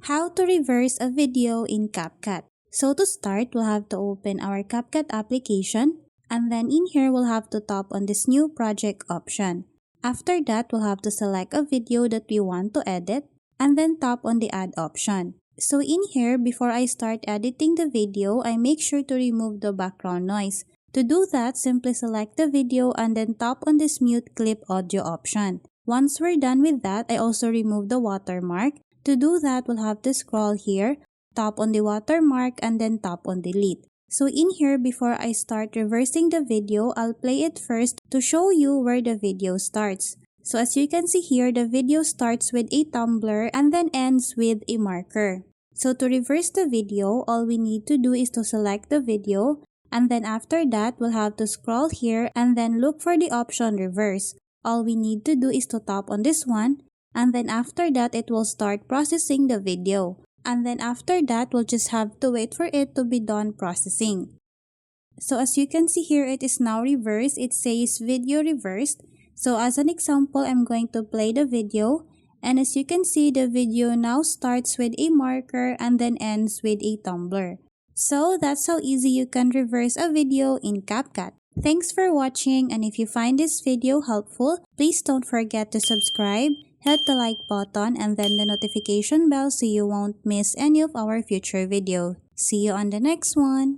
How to reverse a video in CapCut. So to start, we'll have to open our CapCut application, and then in here we'll have to tap on this new project option. After that, we'll have to select a video that we want to edit, and then tap on the add option. So in here, before I start editing the video, I make sure to remove the background noise. To do that, simply select the video and then tap on this mute clip audio option. Once we're done with that, I also remove the watermark. To do that, we'll have to scroll here, tap on the watermark, and then tap on delete. So in here, before I start reversing the video, I'll play it first to show you where the video starts. So as you can see here, the video starts with a tumbler and then ends with a marker. So to reverse the video, all we need to do is to select the video, and then after that, we'll have to scroll here and then look for the option reverse. All we need to do is to tap on this one, and then after that, it will start processing the video. And then after that, we'll just have to wait for it to be done processing. So as you can see here, it is now reversed. It says video reversed. So as an example, I'm going to play the video. And as you can see, the video now starts with a marker and then ends with a tumbler. So that's how easy you can reverse a video in CapCut. Thanks for watching, and if you find this video helpful, please don't forget to subscribe, hit the like button, and then the notification bell so you won't miss any of our future videos. See you on the next one!